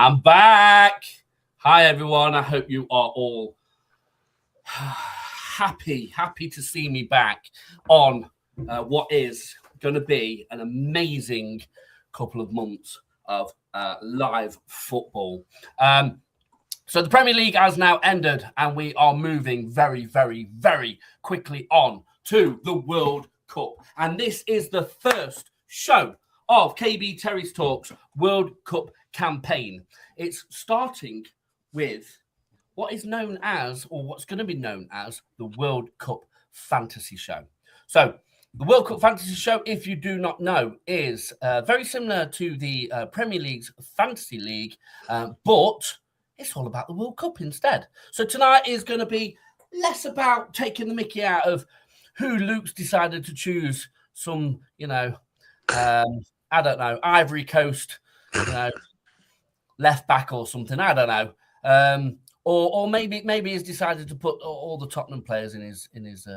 I'm back. Hi, everyone. I hope you are all happy to see me back on what is going to be an amazing couple of months of live football. So the Premier League has now ended, and we are moving very, very, very quickly on to the World Cup. And this is the first show of KB Terry's Talks World Cup campaign. It's starting with what is known as, or what's going to be known as, the World Cup Fantasy Show. So the World Cup Fantasy Show, if you do not know, is very similar to the Premier League's Fantasy League, but it's all about the World Cup instead. So tonight is going to be less about taking the mickey out of who Luke's decided to choose some, I don't know, Ivory Coast, left back or something. I don't know. Or maybe he's decided to put all the Tottenham players in his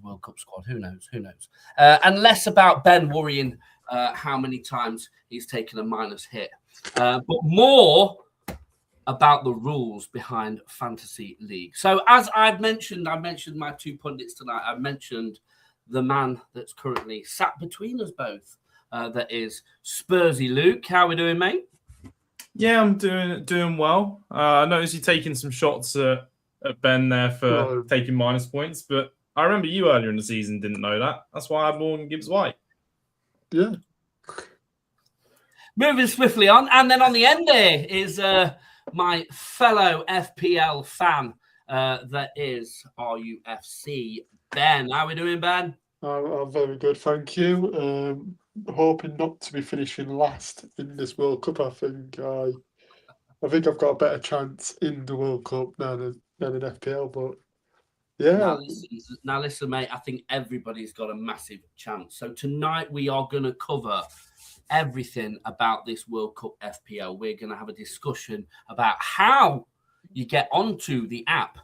World Cup squad. Who knows? And less about Ben worrying how many times he's taken a minus hit, but more about the rules behind Fantasy League. So as I mentioned my two pundits tonight. I mentioned the man that's currently sat between us both. That is Spursy Luke. How are we doing, mate? Yeah, I'm doing well. I noticed you taking some shots at Ben there for taking minus points, but I remember you earlier in the season didn't know that. That's why I bought Gibbs White. Yeah. Moving swiftly on, and then on the end there is my fellow FPL fan, that is RUFC Ben. How are we doing, Ben? I'm very good, thank you. Hoping not to be finishing last in this World Cup. I think I've got a better chance in the World Cup than in FPL. But yeah. Now listen, mate. I think everybody's got a massive chance. So tonight we are going to cover everything about this World Cup FPL. We're going to have a discussion about how you get onto the app.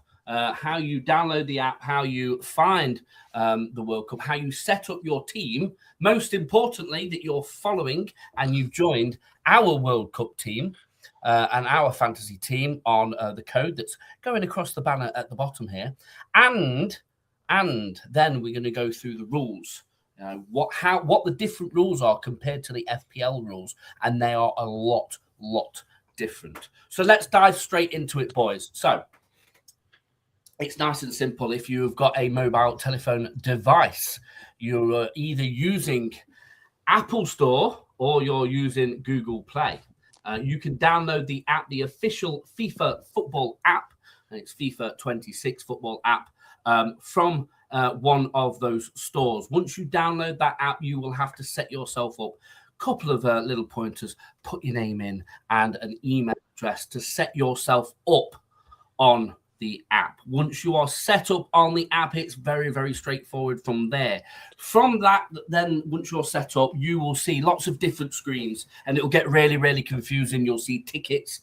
How you download the app, how you find the World Cup, how you set up your team. Most importantly, that you're following and you've joined our World Cup team and our fantasy team on the code that's going across the banner at the bottom here. And then we're going to go through the rules. What the different rules are compared to the FPL rules, and they are a lot different. So let's dive straight into it, boys. So it's nice and simple. If you've got a mobile telephone device, you're either using Apple Store or you're using Google Play. You can download the app, the official FIFA football app, and it's FIFA 26 football app, from one of those stores. Once you download that app, you will have to set yourself up a couple of little pointers, put your name in and an email address to set yourself up on the app. Once you are set up on the app, it's very, very straightforward from there. From that, then once you're set up, you will see lots of different screens and it'll get really, really confusing. You'll see tickets.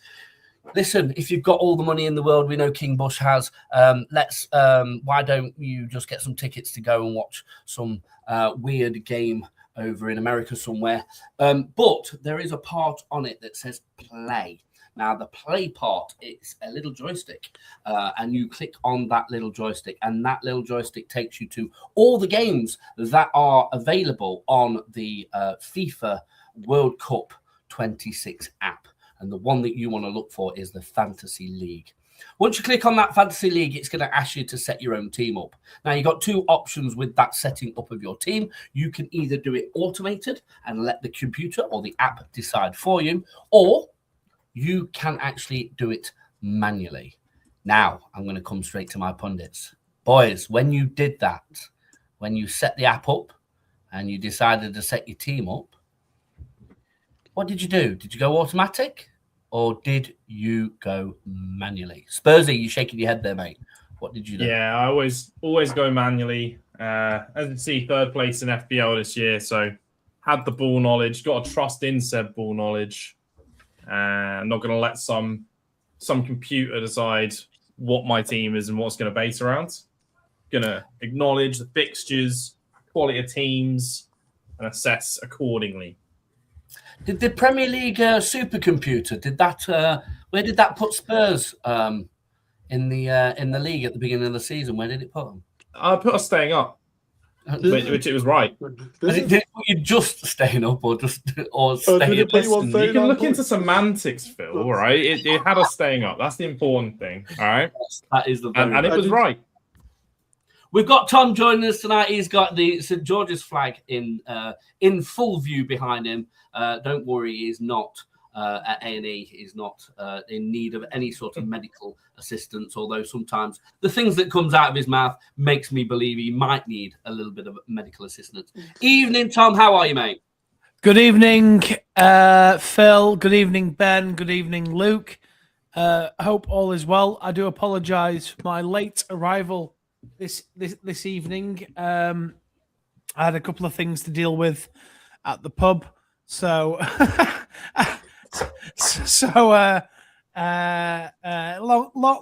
Listen, if you've got all the money in the world, we know King Bush has, why don't you just get some tickets to go and watch some weird game over in America somewhere? But there is a part on it that says play. Now, the play part, it's a little joystick, and you click on that little joystick, and that little joystick takes you to all the games that are available on the FIFA World Cup 26 app. And the one that you want to look for is the Fantasy League. Once you click on that Fantasy League, it's going to ask you to set your own team up. Now, you've got two options with that setting up of your team. You can either do it automated and let the computer or the app decide for you, or you can actually do it manually. Now, I'm going to come straight to my pundits. Boys, when you did that, when you set the app up and you decided to set your team up, what did you do? Did you go automatic or did you go manually? Spursy, you shaking your head there, mate. What did you do? Yeah, I always go manually. As you can see, third place in FPL this year, so had the ball knowledge, got to trust in said ball knowledge. I'm not going to let some computer decide what my team is and what's going to base around. Going to acknowledge the fixtures, quality of teams, and assess accordingly. Did the Premier League supercomputer, where did that put Spurs in the league at the beginning of the season? Where did it put them? I put us staying up, which it was right. Did it put you just staying up or did staying? it put you on Listen, you can 39 look into points? semantics, Phil. All right, it had us staying up. That's the important thing. All right, That is the and it was right. We've got Tom joining us tonight. He's got the St George's flag in full view behind him. Don't worry, he's not at A&E. He's not in need of any sort of medical assistance, although sometimes the things that comes out of his mouth makes me believe he might need a little bit of medical assistance. Evening, Tom. How are you, mate? Good evening, Phil. Good evening, Ben. Good evening, Luke. Hope all is well. I do apologise for my late arrival this evening. I had a couple of things to deal with at the pub, so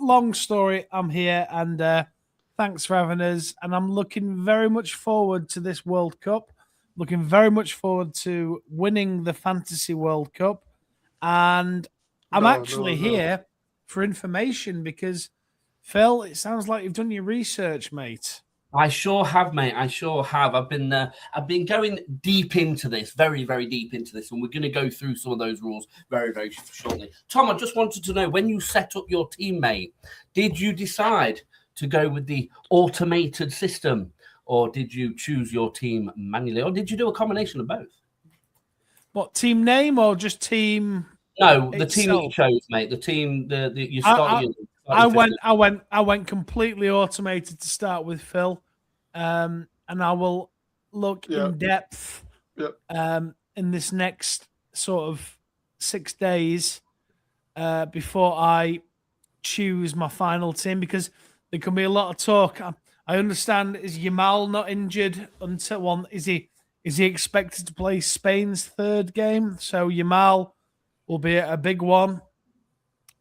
long story. I'm here, and thanks for having us. And I'm looking very much forward to this World Cup. Looking very much forward to winning the Fantasy World Cup. And I'm actually here for information because, Phil, it sounds like you've done your research, mate. I sure have, mate. I sure have. I've been going deep into this, very, very deep into this, and we're going to go through some of those rules very, very shortly. Tom, I just wanted to know, when you set up your team, mate, did you decide to go with the automated system, or did you choose your team manually, or did you do a combination of both? What, team name or just team? No, the team that you chose, mate. The team you started. I went completely automated to start with, Phil, and I will look in depth in this next sort of 6 days before I choose my final team, because there can be a lot of talk. I understand, is Yamal not injured until one? Is he expected to play Spain's third game? So Yamal will be a big one,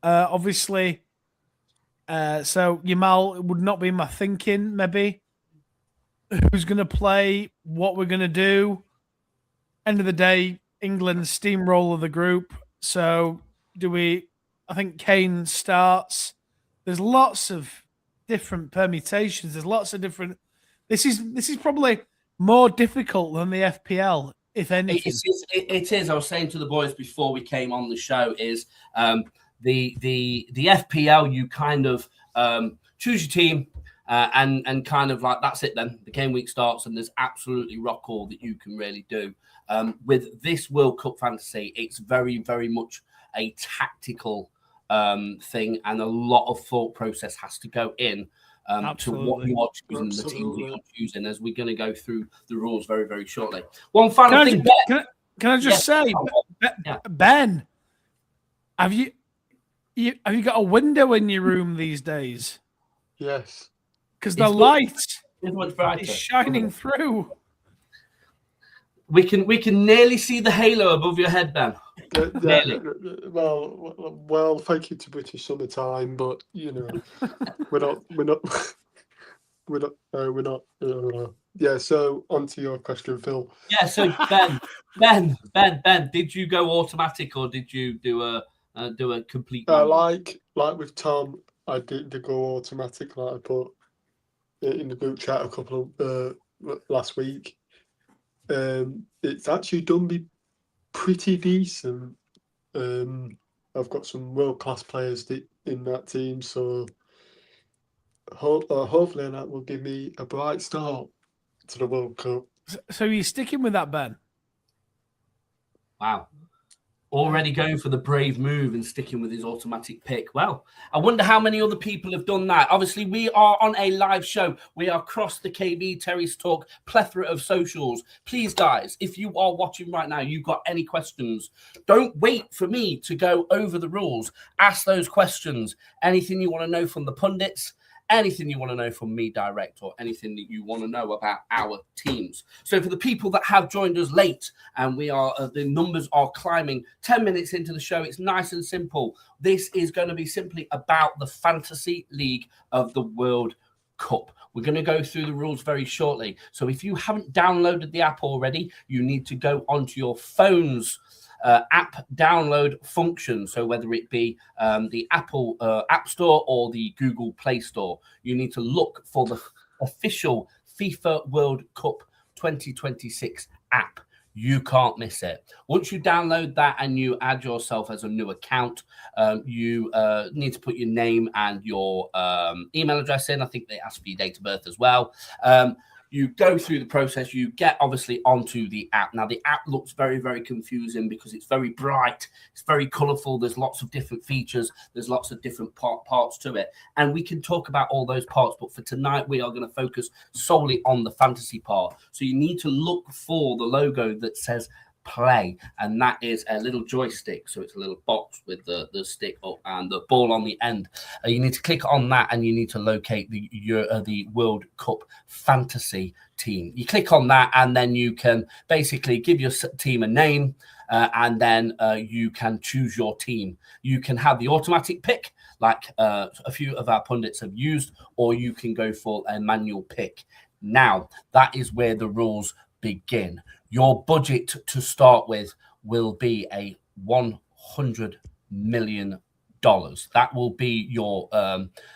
obviously. So Yamal would not be my thinking. Maybe who's going to play, what we're going to do. End of the day, England steamroller the group. So I think Kane starts. There's lots of different permutations. There's lots of different. This is probably more difficult than the FPL, if anything. It is. I was saying to the boys before we came on the show is the FPL. You kind of choose your team and kind of like that's it. Then the game week starts and there's absolutely rock all that you can really do. With this World Cup fantasy, it's very, very much a tactical thing, and a lot of thought process has to go in to what you are choosing, the team that you're choosing, as we're going to go through the rules very, very shortly. One final thing. Can I just say, Ben, have you got a window in your room these days? Yes. Because the light is shining through. We can nearly see the halo above your head, Ben. Well, thank you to British Summertime, but you know, we're not. Yeah. So on to your question, Phil. Yeah. So Ben, did you go automatic or did you do a complete? Like with Tom, I did go automatic. Like I put it in the group chat a couple of last week. It's actually done me pretty decent. I've got some world-class players in that team, so hopefully that will give me a bright start to the World Cup. So you're sticking with that, Ben? Wow. Already going for the brave move and sticking with his automatic pick. Well, I wonder how many other people have done that. Obviously, we are on a live show. We are across the KB Terry's Talk plethora of socials. Please, guys, if you are watching right now, you've got any questions, don't wait for me to go over the rules. Ask those questions. Anything you want to know from the pundits, anything you want to know from me direct, or anything that you want to know about our teams. So for the people that have joined us late, and we are the numbers are climbing 10 minutes into the show, it's nice and simple. This is going to be simply about the Fantasy League of the World Cup. We're going to go through the rules very shortly. So if you haven't downloaded the app already, you need to go onto your phones app download function. So whether it be the Apple App Store or the Google Play Store, you need to look for the official FIFA World Cup 2026 app. You can't miss it. Once you download that and you add yourself as a new account, you need to put your name and your email address in. I think they ask for your date of birth as well. You go through the process, you get obviously onto the app. Now, the app looks very, very confusing because it's very bright, it's very colorful. There's lots of different features, there's lots of different parts to it. And we can talk about all those parts, but for tonight, we are going to focus solely on the fantasy part. So you need to look for the logo that says play, and that is a little joystick. So it's a little box with the stick up and the ball on the end. You need to click on that and you need to locate the World Cup fantasy team. You click on that and then you can basically give your team a name, and then you can choose your team. You can have the automatic pick like a few of our pundits have used, or you can go for a manual pick. Now, that is where the rules begin. Your budget to start with will be a $100 million. That will be your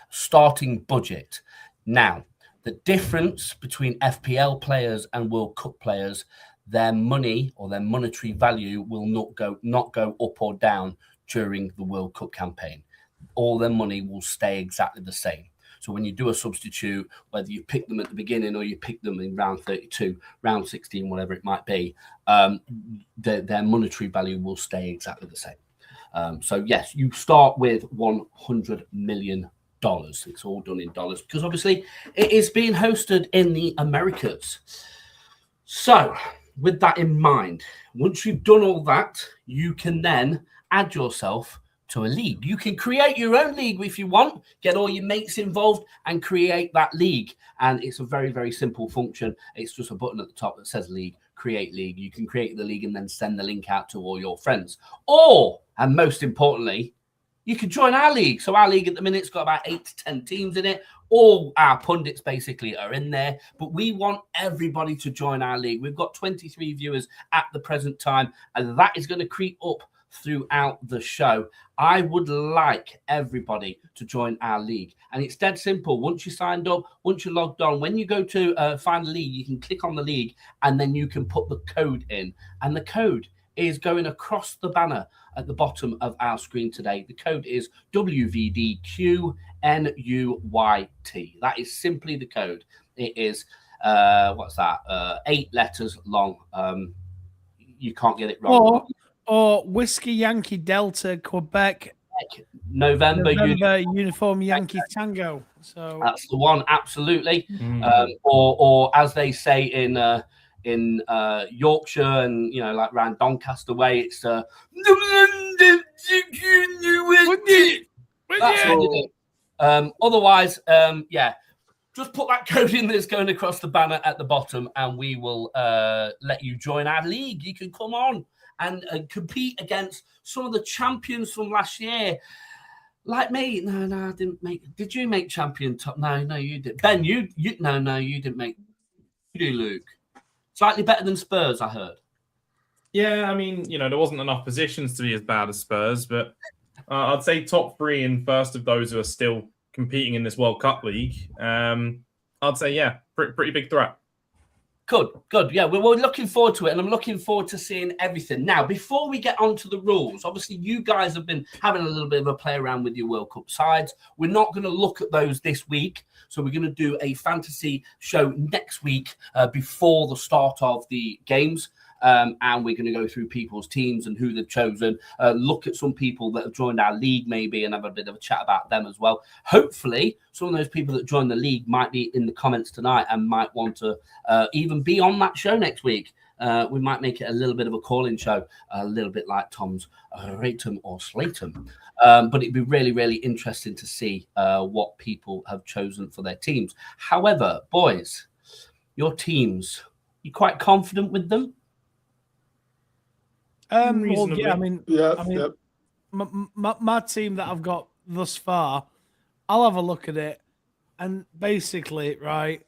starting budget. Now, the difference between FPL players and World Cup players, their money or their monetary value will not go up or down during the World Cup campaign. All their money will stay exactly the same. So when you do a substitute, whether you pick them at the beginning or you pick them in round 32, round 16, whatever it might be, their monetary value will stay exactly the same. So yes, you start with $100 million. It's all done in dollars because obviously it is being hosted in the Americas. So with that in mind, once you've done all that, you can then add yourself to a league. You can create your own league if you want, get all your mates involved and create that league. And it's a very, very simple function. It's just a button at the top that says league, create league. You can create the league and then send the link out to all your friends. Or, and most importantly, you can join our league. So our league at the minute's got about 8 to 10 teams in it. All our pundits basically are in there, but we want everybody to join our league. We've got 23 viewers at the present time, and that is going to creep up throughout the show. I would like everybody to join our league, and it's dead simple. Once you signed up, once you're logged on, when you go to find the league, you can click on the league and then you can put the code in, and the code is going across the banner at the bottom of our screen today. The code is WVDQNUYT. That is simply the code. It is 8 letters long. You can't get it wrong. Or Whiskey Yankee Delta Quebec November Uniform Yankee Tango. So that's the one, absolutely. Or as they say in Yorkshire and like around Doncaster way, it's that's what you do. Otherwise, just put that code in that's going across the banner at the bottom, and we will let you join our league. You can come on and compete against some of the champions from last year. Like me. No, I didn't make. Did you make champion top? No, you did. Ben, you no, you didn't make. You do, Luke. Slightly better than Spurs, I heard. Yeah, I mean, there wasn't enough positions to be as bad as Spurs, but I'd say top 3 in first of those who are still competing in this World Cup league. I'd say, pretty big threat. Good. Yeah, we're looking forward to it, and I'm looking forward to seeing everything. Now, before we get on to the rules, obviously you guys have been having a little bit of a play around with your World Cup sides. We're not going to look at those this week, so we're going to do a fantasy show next week before the start of the games. And we're going to go through people's teams and who they've chosen, look at some people that have joined our league maybe and have a bit of a chat about them as well. Hopefully, some of those people that joined the league might be in the comments tonight and might want to even be on that show next week. We might make it a little bit of a call-in show, a little bit like Tom's Ratum or Slatum. But it'd be really, really interesting to see what people have chosen for their teams. However, boys, your teams, you quite confident with them? My team that I've got thus far, I'll have a look at it, and basically, right,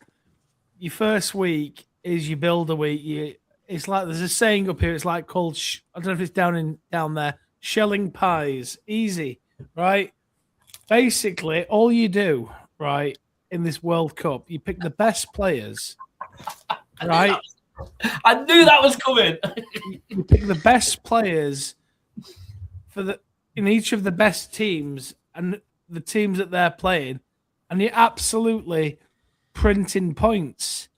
your first week is your builder week. it's like there's a saying up here. It's like called I don't know if it's down there. Shelling pies, easy, right? Basically, all you do, right, in this World Cup, you pick the best players, right? I knew that was coming. You pick the best players in each of the best teams and the teams that they're playing, and you're absolutely printing points.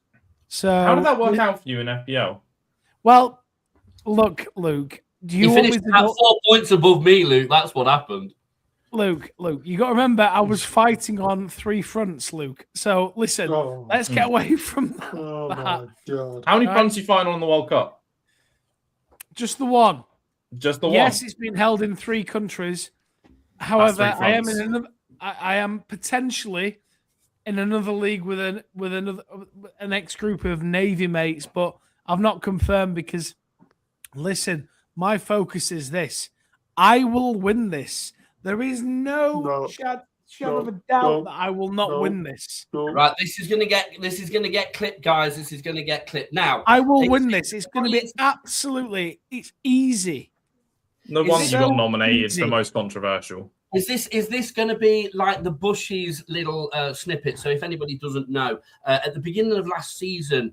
So how did that work out for you in FPL? Well, look, Luke. Do you finished about 4 points above me, Luke? That's what happened. Luke, you got to remember, I was fighting on 3 fronts, Luke. So listen, let's get away from that. Oh my God! How many fronts you find on the World Cup? Just the one. Just the one. Yes, it's been held in 3 countries. However, I am potentially in another league with an next group of Navy mates, but I've not confirmed because, listen, my focus is this: I will win this. There is no shadow of a doubt that I will not win this. Right, this is gonna get clipped, guys. This is gonna get clipped now. I will win this. It's gonna be it's easy. No wonder you got nominated for most controversial. Is this going to be like the Bushy's little snippet? So if anybody doesn't know, at the beginning of last season,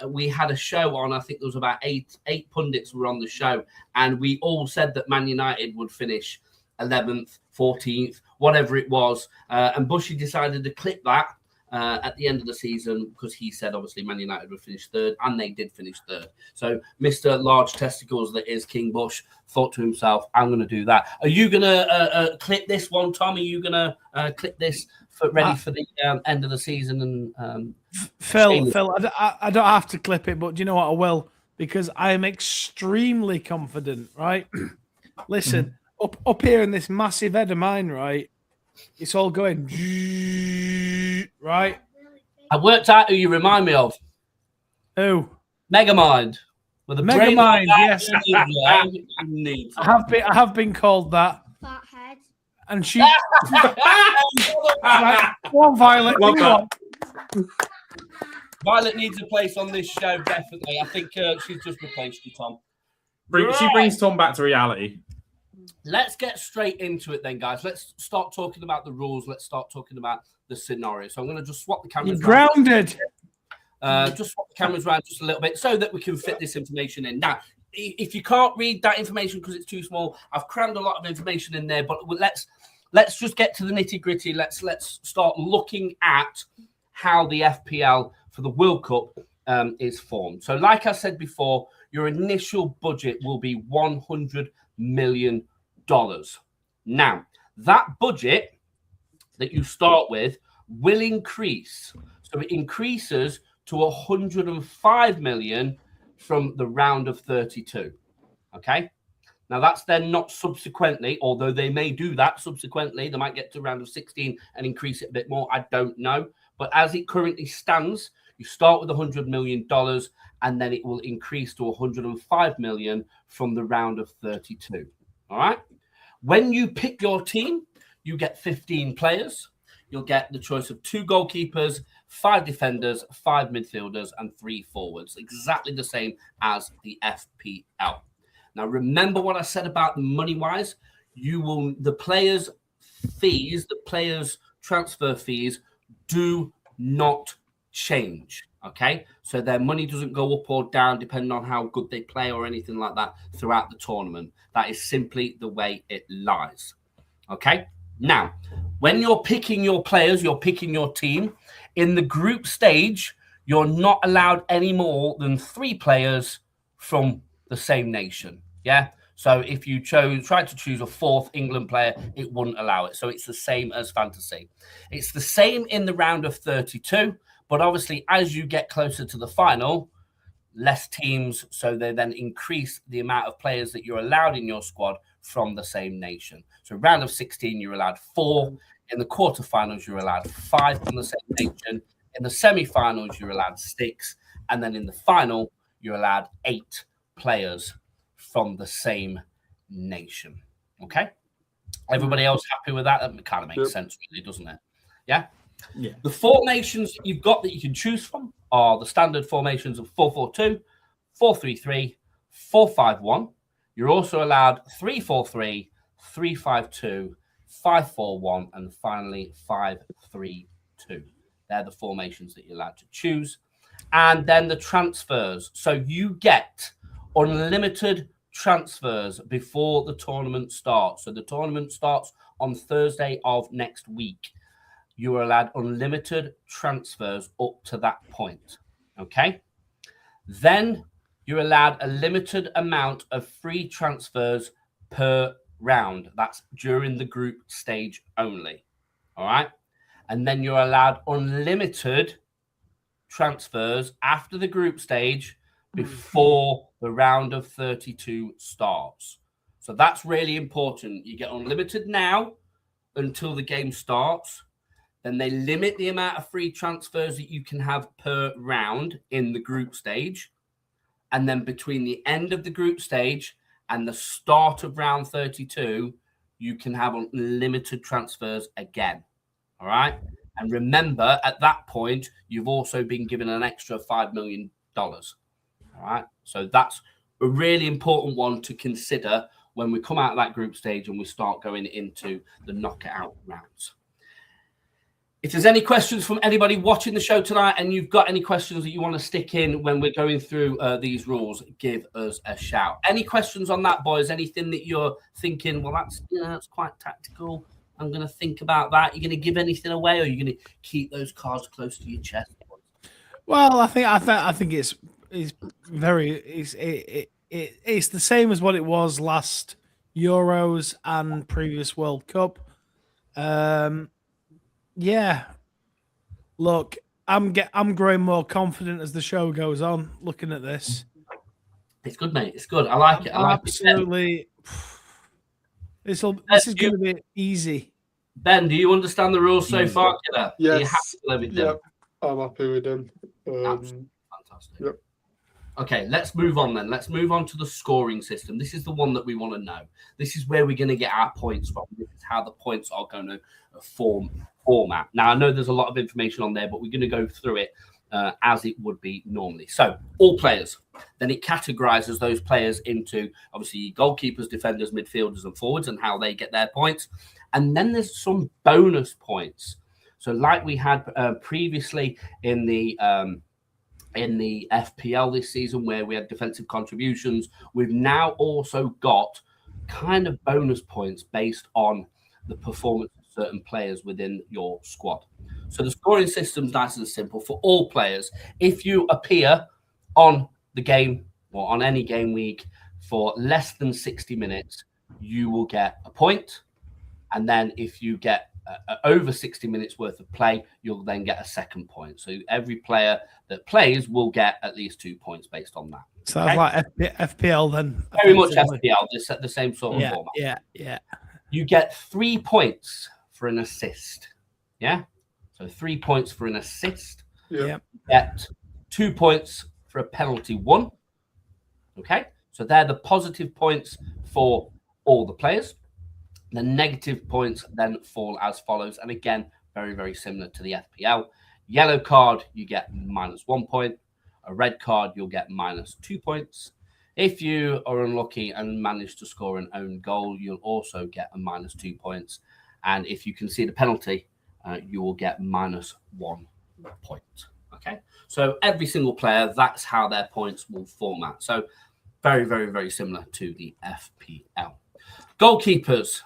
we had a show on. I think there was about eight pundits were on the show, and we all said that Man United would finish 11th, 14th, whatever it was. And Bushy decided to clip that at the end of the season because he said obviously Man United would finish 3rd, and they did finish 3rd. So Mr. Large Testicles, that is King Bush, thought to himself, I'm going to do that. Are you going to clip this one, Tom? Are you going to clip this ready for the end of the season? And Phil, I don't have to clip it, but do you know what? I will, because I am extremely confident, right? Listen, up here in this massive head of mine, right? It's all going right. I worked out who you remind me of. Who? Megamind. With a Megamind, yes. I have been called that. Fathead. And she. Right, go on, Violet. Violet needs a place on this show, definitely. I think she's just replaced you, Tom. She brings Tom back to reality. Let's get straight into it then, guys. Let's start talking about the rules. Let's start talking about the scenario. So I'm going to just swap the cameras around. Grounded. Just swap the cameras around just a little bit so that we can fit this information in. Now, if you can't read that information because it's too small, I've crammed a lot of information in there, but let's just get to the nitty-gritty. Let's start looking at how the FPL for the World Cup is formed. So like I said before, your initial budget will be $100 million. Now, that budget that you start with will increase. So it increases to 105 million from the round of 32. Okay. Now that's then not subsequently, although they may do that subsequently, they might get to round of 16 and increase it a bit more. I don't know. But as it currently stands, you start with $100 million and then it will increase to 105 million from the round of 32. All right. When you pick your team, you get 15 players. You'll get the choice of 2 goalkeepers, 5 defenders, 5 midfielders, and 3 forwards. Exactly the same as the FPL. Now, remember what I said about money-wise. The players' fees, the players' transfer fees do not change. Okay, so their money doesn't go up or down depending on how good they play or anything like that throughout the tournament. That is simply the way it lies. Okay, now, when you're picking your players, you're picking your team, in the group stage, you're not allowed any more than 3 players from the same nation. Yeah, so if you tried to choose a 4th England player, it wouldn't allow it. So it's the same as fantasy. It's the same in the round of 32. But obviously, as you get closer to the final, less teams, so they then increase the amount of players that you're allowed in your squad from the same nation. So round of 16, you're allowed 4. In the quarterfinals, you're allowed 5 from the same nation. In the semi-finals, you're allowed 6. And then in the final, you're allowed 8 players from the same nation. Okay? Everybody else happy with that? That kind of makes sense, really, doesn't it? Yeah? Yeah. The formations you've got that you can choose from are the standard formations of 4-4-2, 4-3-3, 4-5-1. You're also allowed 3-4-3, 3-5-2, 5-4-1, and finally 5-3-2. They're the formations that you're allowed to choose. And then the transfers. So you get unlimited transfers before the tournament starts. So the tournament starts on Thursday of next week. You are allowed unlimited transfers up to that point. Okay? Then you're allowed a limited amount of free transfers per round. That's during the group stage only. All right? And then you're allowed unlimited transfers after the group stage before the round of 32 starts. So that's really important. You get unlimited now until the game starts. Then they limit the amount of free transfers that you can have per round in the group stage. And then between the end of the group stage and the start of round 32, you can have unlimited transfers again. All right? And remember, at that point, you've also been given an extra $5 million. All right? So that's a really important one to consider when we come out of that group stage and we start going into the knockout rounds. If there's any questions from anybody watching the show tonight and you've got any questions that you want to stick in when we're going through these rules, give us a shout. Any questions on that, boys? Anything that you're thinking, well, that's quite tactical. I'm going to think about that. You're going to give anything away, or are you going to keep those cards close to your chest? Well, I think it's the same as what it was last Euros and previous World Cup. Yeah, look, I'm growing more confident as the show goes on. Looking at this, it's good, mate. It's good. I like it. I like absolutely. This is going to be easy. Ben, do you understand the rules so far, Killer? Yes. Are you happy with them? Yep. I'm happy with them. Absolutely fantastic. Yep. Okay, let's move on then. Let's move on to the scoring system. This is the one that we want to know. This is where we're going to get our points from. This is how the points are going to format. Now, I know there's a lot of information on there, but we're going to go through it as it would be normally. So, all players. Then it categorizes those players into, obviously, goalkeepers, defenders, midfielders, and forwards, and how they get their points. And then there's some bonus points. So, like we had previously in the FPL this season, where we had defensive contributions, we've now also got kind of bonus points based on the performance of certain players within your squad. So the scoring system's nice and simple for all players. If you appear on the game or on any game week for less than 60 minutes, you will get a point. And then if you get over 60 minutes worth of play, you'll then get a second point. So every player that plays will get at least 2 points based on that. So that's like FPL then. Very much FPL, the same sort of format. Yeah. You get 3 points for an assist. Yeah? So 3 points for an assist. Yeah. You get 2 points for a penalty won. Okay? So they're the positive points for all the players. The negative points then fall as follows. And again, very, very similar to the FPL. Yellow card, you get -1 point. A red card, you'll get -2 points. If you are unlucky and manage to score an own goal, you'll also get a -2 points. And if you concede a penalty, you will get -1 point. Okay. So every single player, that's how their points will format. So very, very, very similar to the FPL. Goalkeepers,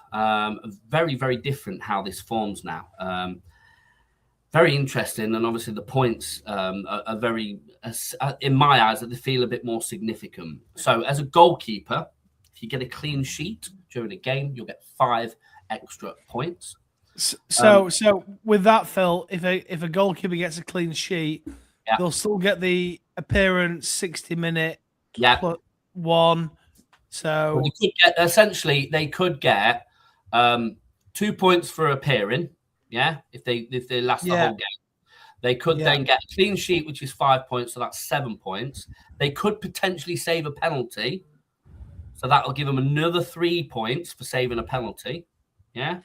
very, very different how this forms now. Very interesting. And obviously the points are very, in my eyes, they feel a bit more significant. So as a goalkeeper, if you get a clean sheet during a game, you'll get 5 extra points. So with that, Phil, if a goalkeeper gets a clean sheet, they'll still get the appearance 60-minute +1. So well, they could get 2 points for appearing. Yeah, if they last the whole game, they could then get a clean sheet, which is 5 points, so that's 7 points. They could potentially save a penalty, so that'll give them another 3 points for saving a penalty. Yeah.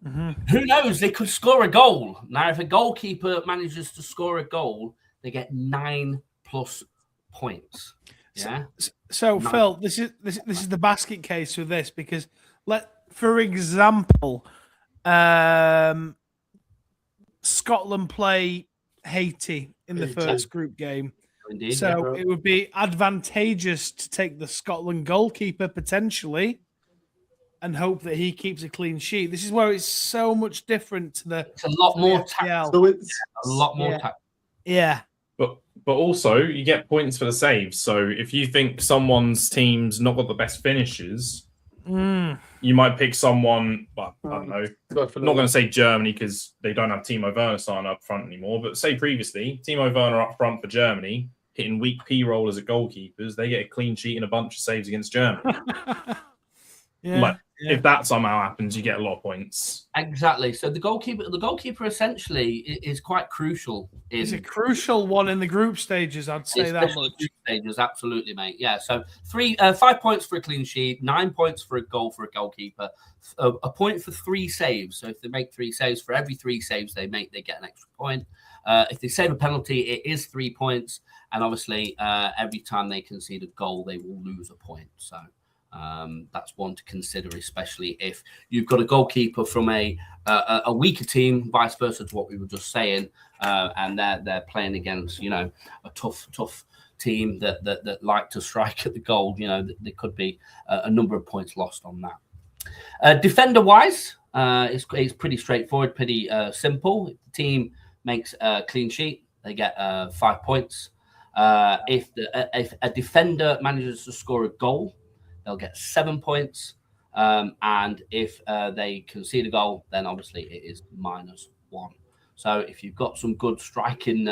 Mm-hmm. Who knows? They could score a goal. Now, if a goalkeeper manages to score a goal, they get 9+ points. Yeah. So Phil, this is the basket case with this, because for example, Scotland play Haiti in the first group game. Indeed, so it would be advantageous to take the Scotland goalkeeper potentially and hope that he keeps a clean sheet. This is where it's so much different to the. It's a lot more tactical. So it's a lot more tactical. Yeah. But also you get points for the saves. So if you think someone's team's not got the best finishes, you might pick someone. Well, I don't know. I'm not going to say Germany because they don't have Timo Werner starting up front anymore. But say previously, Timo Werner up front for Germany, hitting weak P rollers at goalkeepers, they get a clean sheet and a bunch of saves against Germany. If that somehow happens, you get a lot of points. Exactly. So the goalkeeper essentially is quite crucial. It's a crucial one in the group stages, I'd say that much. Group stages, absolutely, mate. Yeah. So 5 points for a clean sheet, 9 points for a goal for a goalkeeper, a point for 3 saves. So if they make 3 saves, for every 3 saves they make, they get an extra point. If they save a penalty, it is 3 points, and obviously every time they concede a goal, they will lose a point. So. That's one to consider, especially if you've got a goalkeeper from a weaker team, vice versa to what we were just saying, and they're playing against a tough team that like to strike at the goal. There could be a number of points lost on that. Defender wise, it's pretty straightforward, pretty simple. If the team makes a clean sheet, they get 5 points. If a defender manages to score a goal, they'll get 7 points. And if they concede a goal, then obviously it is -1. So if you've got some good striking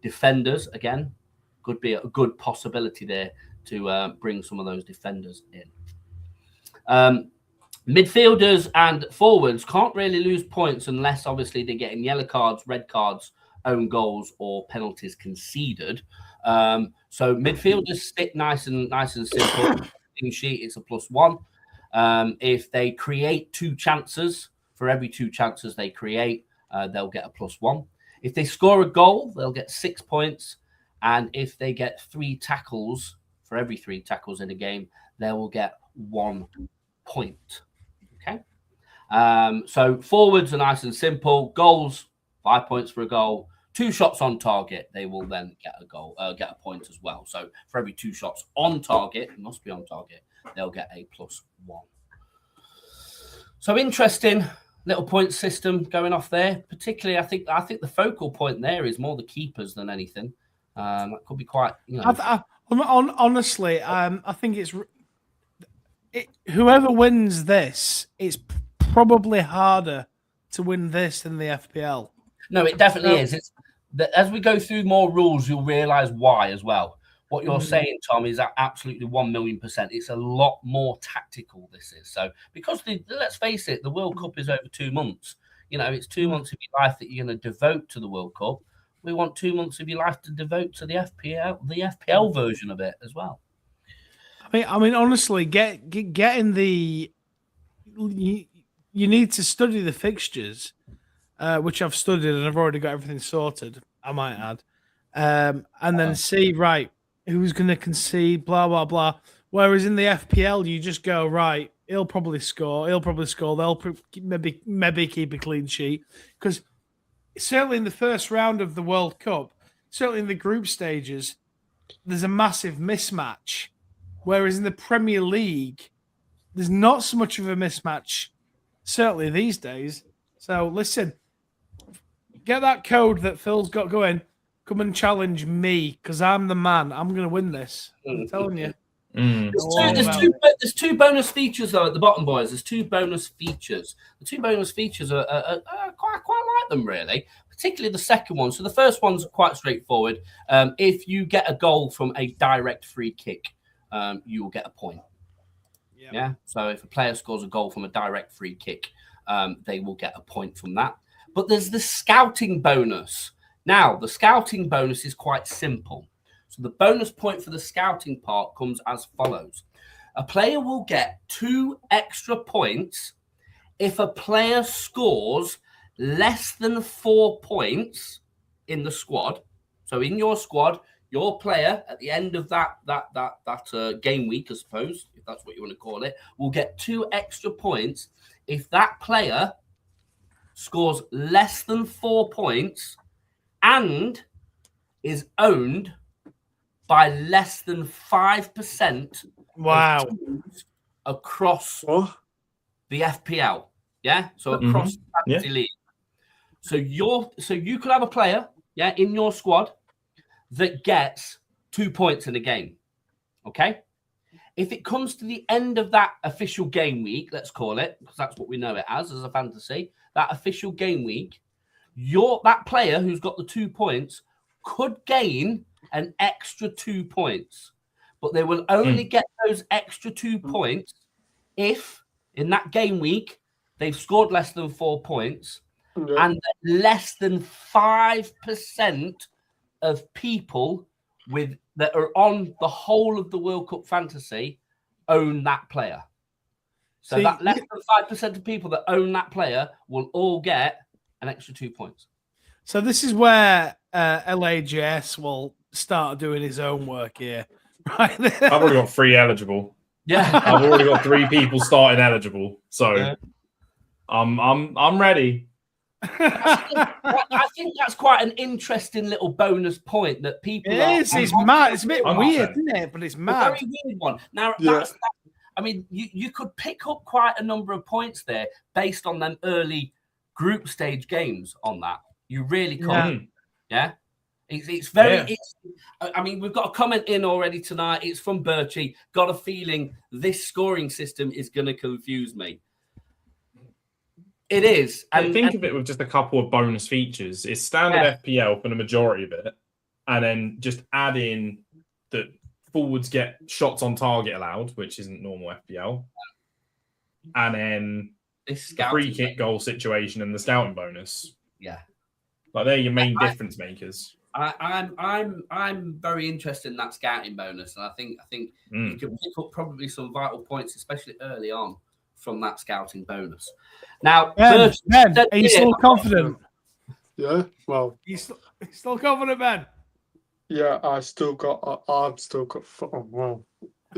defenders, again, could be a good possibility there to bring some of those defenders in. Midfielders and forwards can't really lose points unless obviously they're getting yellow cards, red cards, own goals, or penalties conceded. So midfielders stick nice and simple. Sheet, it's a +1. If they create 2 chances, for every 2 chances they create, they'll get a +1. If they score a goal, they'll get 6 points. And if they get 3 tackles, for every 3 tackles in a game, they will get 1 point. Okay. So forwards are nice and simple. Goals, 5 points for a goal. 2 shots on target, they will then get a goal, get a point as well. So for every 2 shots on target, it must be on target, they'll get a +1. So interesting little point system going off there. Particularly, I think the focal point there is more the keepers than anything. That could be quite. Honestly, I think it's whoever wins this, it's probably harder to win this than the FPL. No, it definitely is. It's as we go through more rules, you'll realise why as well. What you're saying, Tom, is absolutely 1,000,000%. It's a lot more tactical, this is. So, because let's face it, the World Cup is over 2 months. It's 2 months of your life that you're going to devote to the World Cup. We want 2 months of your life to devote to the FPL version of it as well. I mean, honestly, getting the you need to study the fixtures. Which I've studied and I've already got everything sorted, I might add. And then see, right, who's going to concede, blah, blah, blah. Whereas in the FPL, you just go, right, he'll probably score. They'll maybe keep a clean sheet. Because certainly in the first round of the World Cup, certainly in the group stages, there's a massive mismatch. Whereas in the Premier League, there's not so much of a mismatch, certainly these days. So listen, get that code that Phil's got going. Come and challenge me because I'm the man. I'm going to win this. I'm telling you. There's 2 bonus features though at the bottom, boys. There's 2 bonus features. The 2 bonus features are quite like them really, particularly the second one. So the first one's quite straightforward. If you get a goal from a direct free kick, you will get a point. Yeah. So if a player scores a goal from a direct free kick, they will get a point from that. But there's the scouting bonus. Now, the scouting bonus is quite simple. So the bonus point for the scouting part comes as follows. A player will get 2 extra points if a player scores less than 4 points in the squad. So in your squad, your player at the end of that game week, I suppose, if that's what you want to call it, will get 2 extra points if that player scores less than 4 points and is owned by less than 5% Wow. of teams across What? the FPL. Yeah, so across the fantasy league. So you could have a player, in your squad that gets 2 points in a game. Okay. If it comes to the end of that official game week, let's call it, because that's what we know it as a fantasy, that official game week, that player who's got the 2 points could gain an extra 2 points, but they will only get those extra 2 points if in that game week they've scored less than 4 points and less than 5% of people that are on the whole of the World Cup fantasy own that player. So that less than 5% of people that own that player will all get an extra 2 points. So this is where LAJS will start doing his own work here. Right? I've already got 3 eligible. Yeah, I've already got 3 people starting eligible. So I'm ready. I think that's quite an interesting little bonus point that people. It's mad. It's a bit weird, isn't it? But it's mad. A very weird one. Now, I mean, you could pick up quite a number of points there based on them early group stage games. On that, you really could. Yeah. It's very. I mean, we've got a comment in already tonight. It's from Birchie. Got a feeling this scoring system is going to confuse me. It is. And think of it with just a couple of bonus features. It's standard FPL for the majority of it, and then just add in that forwards get shots on target allowed, which isn't normal FPL, and then the free kick goal situation and the scouting bonus. Yeah, like they're your main difference makers. I'm very interested in that scouting bonus, and I think you can pick up probably some vital points, especially early on, from that scouting bonus. Now, Ben, are you still confident? Yeah, well, you still confident, Ben? Yeah, I've still got. Oh, wow.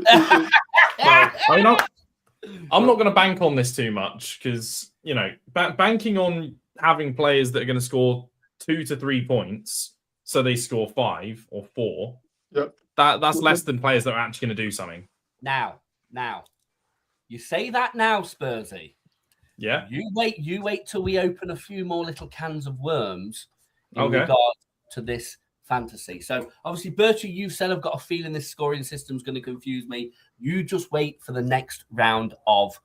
I mean, I'm not going to bank on this too much because banking on having players that are going to score 2 to 3 points, so they score 5 or 4. Yep. That's less than players that are actually going to do something. Now, you say that now, Spursy. Yeah. You wait till we open a few more little cans of worms in regard to this fantasy. So obviously, Bertie, you said I've got a feeling this scoring system is going to confuse me. You just wait for the next round of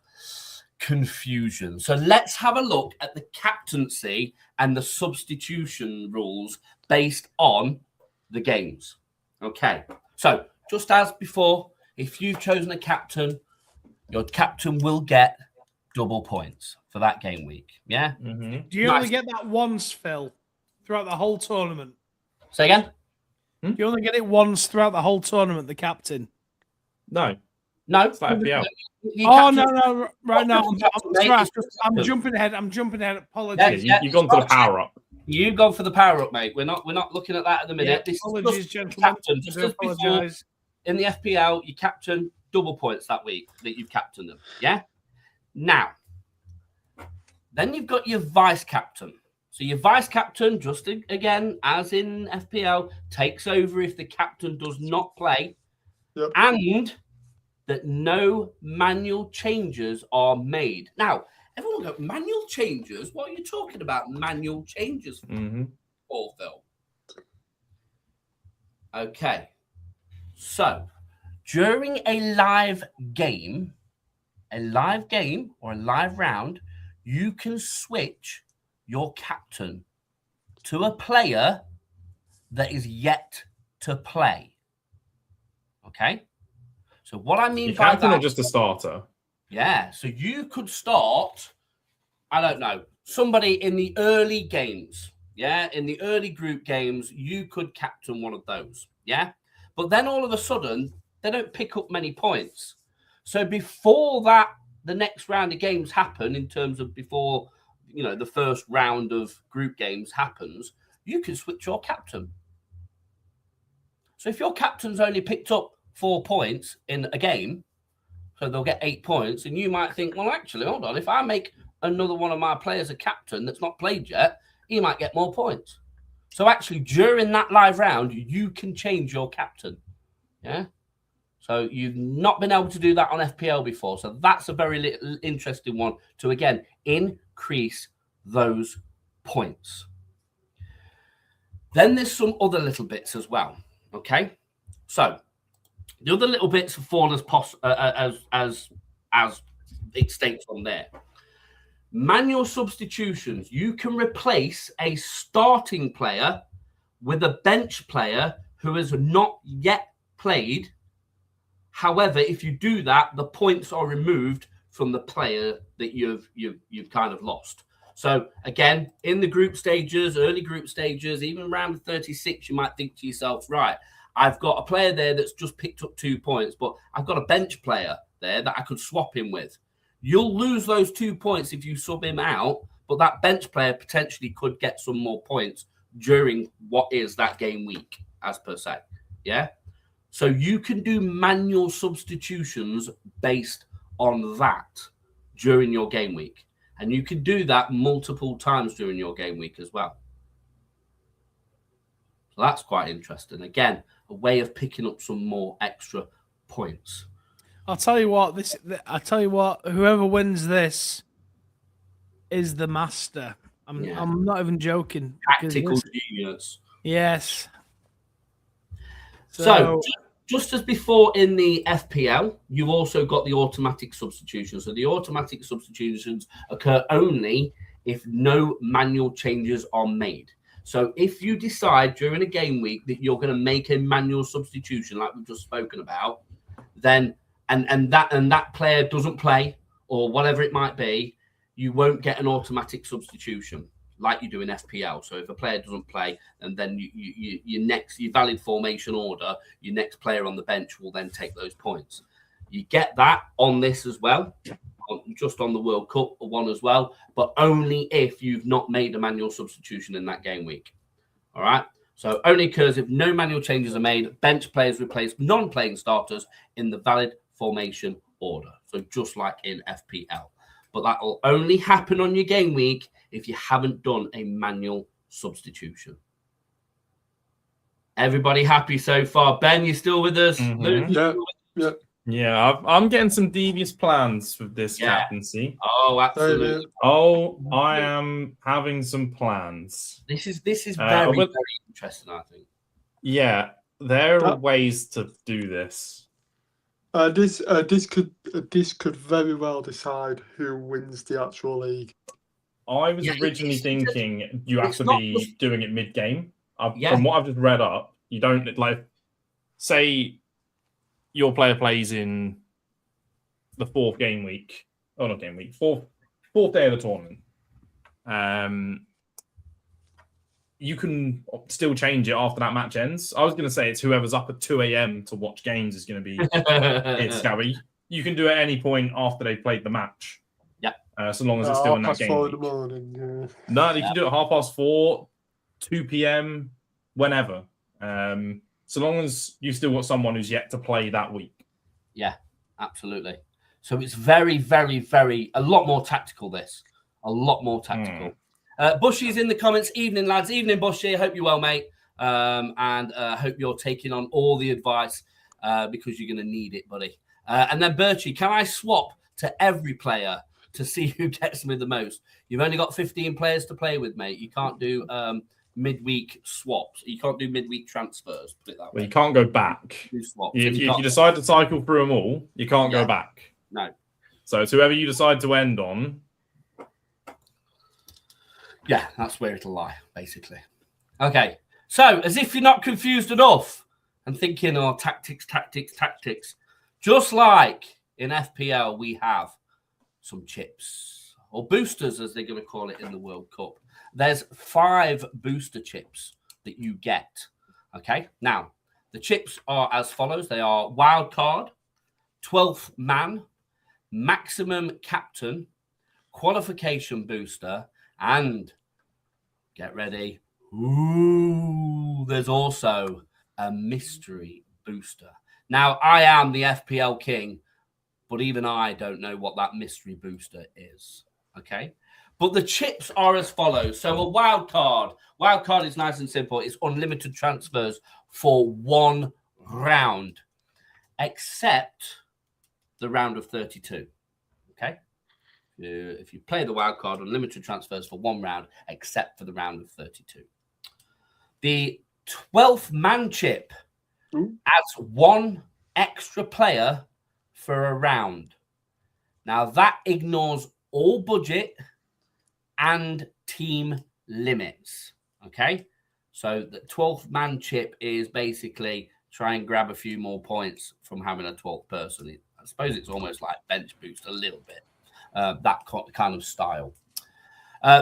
confusion. So let's have a look at the captaincy and the substitution rules based on the games. Okay. So just as before, if you've chosen a captain, your captain will get double points for that game week. Yeah. Mm-hmm. Do you only get that once, Phil, throughout the whole tournament? Say again? Do you only get it once throughout the whole tournament, the captain? No. It's like FPL. No. Right now, I'm jumping ahead. Apologies. Yeah, you've gone for the power up. You've gone for the power up, mate. We're not looking at that at the minute. Yeah, apologies, gentlemen. Captain, just as before, in the FPL, you captain double points that week that you've captained them. Yeah. Now, then you've got your vice captain. So your vice captain, just again, as in FPL, takes over if the captain does not play, and that no manual changes are made. Now, everyone will go, manual changes? What are you talking about, manual changes for, Phil? Okay. So, during a live game or a live round, you can switch your captain to a player that is yet to play. Okay? So what I mean by that... or just a starter? Yeah. So you could start, I don't know, somebody in the early games. Yeah? In the early group games, you could captain one of those. Yeah? But then all of a sudden, they don't pick up many points. So before the next round of games happen, in terms of before, the first round of group games happens, you can switch your captain. So if your captain's only picked up 4 points in a game, so they'll get 8 points, and you might think, well, actually, hold on, if I make another one of my players a captain that's not played yet, he might get more points. So actually, during that live round, you can change your captain. Yeah. So you've not been able to do that on FPL before. So that's a very interesting one to, again, increase those points. Then there's some other little bits as well. Okay. So the other little bits fall as it states on there. Manual substitutions. You can replace a starting player with a bench player who has not yet played. However, if you do that, the points are removed from the player that you've kind of lost. So again, in the group stages, early group stages, even round 36, you might think to yourself, right, I've got a player there that's just picked up 2 points, but I've got a bench player there that I could swap him with. You'll lose those 2 points if you sub him out, but that bench player potentially could get some more points during what is that game week, as per se. Yeah. So you can do manual substitutions based on that during your game week. And you can do that multiple times during your game week as well. So that's quite interesting. Again, a way of picking up some more extra points. I'll tell you what. Whoever wins this is the master. I'm not even joking. Tactical genius. Yes. So just as before in the FPL, you've also got the automatic substitutions. So the automatic substitutions occur only if no manual changes are made. So if you decide during a game week that you're going to make a manual substitution, like we've just spoken about, then and that player doesn't play or whatever it might be, you won't get an automatic substitution like you do in FPL. So if a player doesn't play, and then your valid formation order, your next player on the bench will then take those points. You get that on this as well, just on the World Cup one as well, but only if you've not made a manual substitution in that game week. All right. So only occurs if no manual changes are made. Bench players replace non-playing starters in the valid formation order. So just like in FPL. But that will only happen on your game week if you haven't done a manual substitution. Everybody happy so far? Ben, you still with us? Mm-hmm. Yeah, I'm getting some devious plans with this captaincy. Oh, absolutely. Oh, I am having some plans. This is very, very interesting, I think. Yeah, there are ways to do this. This could very well decide who wins the actual league. I was originally thinking you have to be doing it mid-game. From what I've just read up, you don't say your player plays in the fourth day of the tournament. You can still change it after that match ends. I was going to say it's whoever's up at 2 a.m. to watch games is going to be it's Gary. You can do it at any point after they've played the match. Yeah. So long as it's still in that game. 4 in the morning, yeah. No, you can do it at 4:30, 2 p.m., whenever. So long as you've still got someone who's yet to play that week. Yeah, absolutely. So it's very, very, very, a lot more tactical, this. A lot more tactical. Bushy's in the comments. Evening, lads. Evening, Bushy. I hope you're well, mate. And hope you're taking on all the advice because you're going to need it, buddy. And then Birchie, can I swap to every player to see who gets me the most? You've only got 15 players to play with, mate. You can't do midweek swaps. You can't do midweek transfers, put it that way. Well, you can't go back. If you decide to cycle through them all, you can't go back. No. So it's whoever you decide to end on. Yeah, that's where it'll lie, basically. Okay, so as if you're not confused enough and thinking, oh, tactics. Just like in FPL, we have some chips, or boosters, as they're going to call it in the World Cup. There's 5 booster chips that you get. Okay, now, the chips are as follows. They are wild card, 12th man, maximum captain, qualification booster, and get ready. There's also a mystery booster. Now, I am the FPL king, but even I don't know what that mystery booster is. Okay. But the chips are as follows. So a wild card. Wild card is nice and simple. It's unlimited transfers for 1 round, except the round of 32. Okay. If you play the wild card, unlimited transfers for 1 round, except for the round of 32. The 12th man chip adds 1 extra player for a round. Now that ignores all budget and team limits. Okay, so the 12th man chip is basically try and grab a few more points from having a 12th person. I suppose it's almost like bench boost a little bit, that kind of style.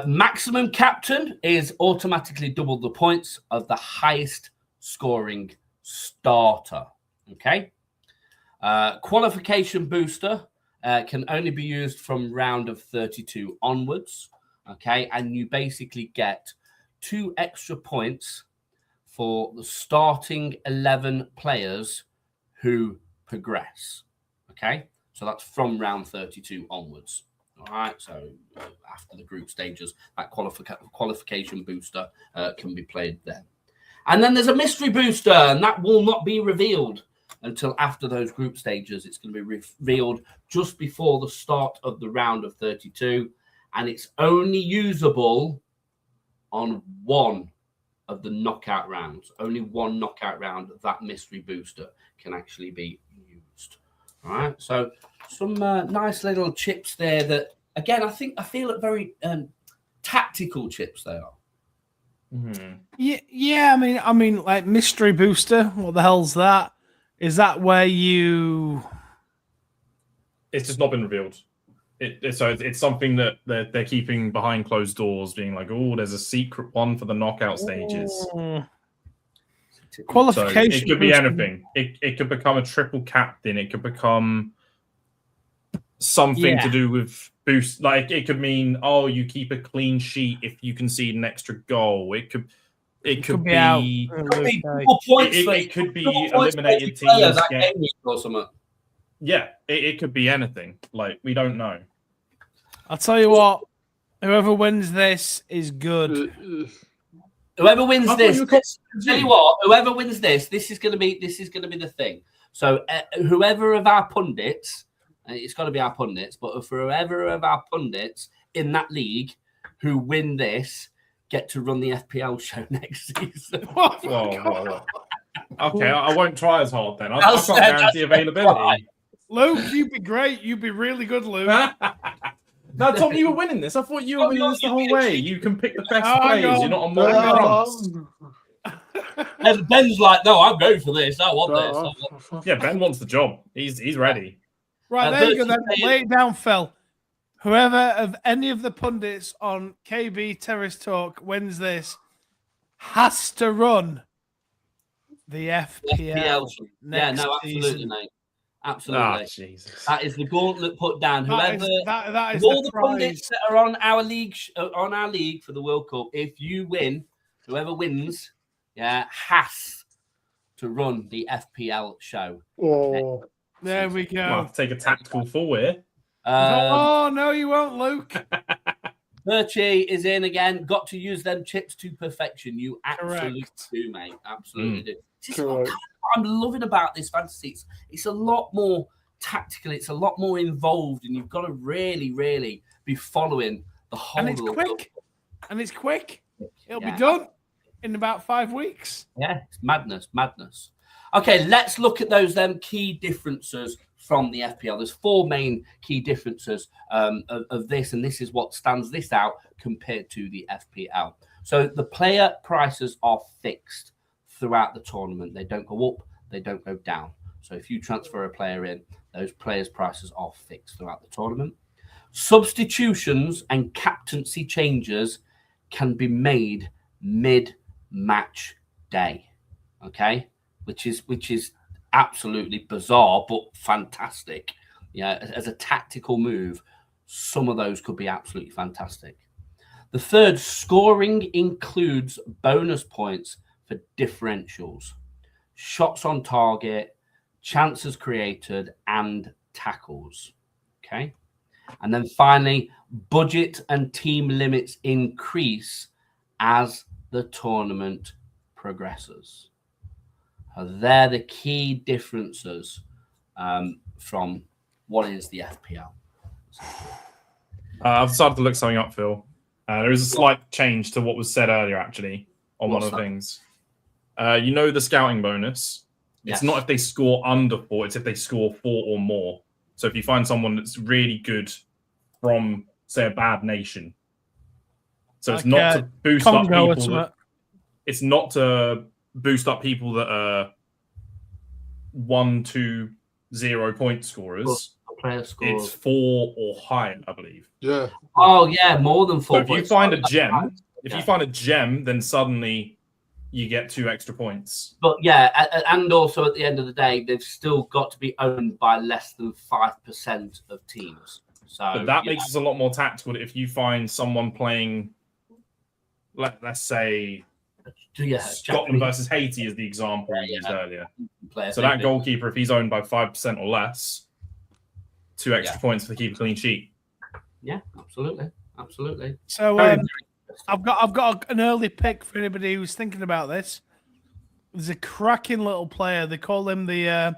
Maximum captain is automatically double the points of the highest scoring starter. Okay, qualification booster can only be used from round of 32 onwards. Okay, and you basically get 2 extra points for the starting 11 players who progress. Okay, so that's from round 32 onwards. All right, so after the group stages, that qualification booster can be played then. And then there's a mystery booster, and that will not be revealed until after those group stages. It's going to be revealed just before the start of the round of 32. And it's only usable on 1 of the knockout rounds. Only 1 knockout round of that mystery booster can actually be used. All right. So some nice little chips there that, again, I feel it very tactical chips they are. Mm-hmm. Yeah. I mean, like mystery booster. What the hell's that? Is that where you? It's just not been revealed. So it's something that they're keeping behind closed doors, being like, oh, there's a secret one for the knockout stages. Qualification. So it could be anything. It could become a triple captain. It could become something to do with boost. Like it could mean, oh, you keep a clean sheet if you concede an extra goal. It could be points. It could be eliminated teams. Or something. Yeah, it could be anything. Like we don't know. I'll tell you what. Whoever wins this is good. Whoever wins this, tell you what. Whoever wins this is going to be the thing. So whoever of our pundits, it's got to be our pundits, but for whoever of our pundits in that league who win this, get to run the FPL show next season. Whoa. Okay, I won't try as hard then. I can't guarantee availability. Luke, you'd be great. You'd be really good, Luke. No, Tom, you were winning this. I thought you were winning this the whole way. You can pick the best players. You're not on more and Ben's like, no, I'm going for this. I want this. Yeah, Ben wants the job. He's ready. Right, there you go then. Lay it down, Phil. Whoever of any of the pundits on KB Terrace Talk wins this has to run the FPL next absolutely, season. mate. Absolutely. Oh, Jesus. That is the gauntlet put down. That is all the pundits that are on our league for the World Cup, if you win, whoever wins, has to run the FPL show. Oh, there we go. I'll take a tactical fall here. No, you won't, Luke. Birchie is in again. Got to use them chips to perfection. You absolutely do, mate. Absolutely do. This is what I'm loving about this fantasy. It's a lot more tactical. It's a lot more involved, and you've got to really, really be following the whole. And it's quick. It'll be done in about 5 weeks. Yeah, it's madness. Okay, let's look at those key differences from the FPL. There's 4 main key differences of this, and this is what stands this out compared to the FPL. So the player prices are fixed throughout the tournament. They don't go up, they don't go down. So if you transfer a player in, those players' prices are fixed throughout the tournament. Substitutions and captaincy changes can be made mid-match day. Okay, which is absolutely bizarre but fantastic. As a tactical move, some of those could be absolutely fantastic. The third, scoring includes bonus points for differentials. shots on target, chances created, and tackles. Okay. And then finally, budget and team limits increase as the tournament progresses. They're the key differences from what is the FPL. I've decided to look something up, Phil. There is a slight change to what was said earlier, actually, on one of the things. You know the scouting bonus? Yes. It's not if they score under 4, it's if they score 4 or more. So if you find someone that's really good from, say, a bad nation. So it's not to boost up people. It's not to boost up people that are 1, 2, 0 point scorers. Player scores. It's 4 or higher, I believe. Yeah. Oh yeah, more than 4. So if you find a gem, you find a gem, then suddenly you get 2 extra points. But yeah, and also at the end of the day, they've still got to be owned by less than 5% of teams. So but that makes us a lot more tactical. If you find someone playing, let's say, Scotland versus Haiti is the example we used earlier. So that goalkeeper, if he's owned by 5% or less, 2 extra points to keep a clean sheet. Yeah, absolutely. So I've got an early pick for anybody who's thinking about this. There's a cracking little player. They call him the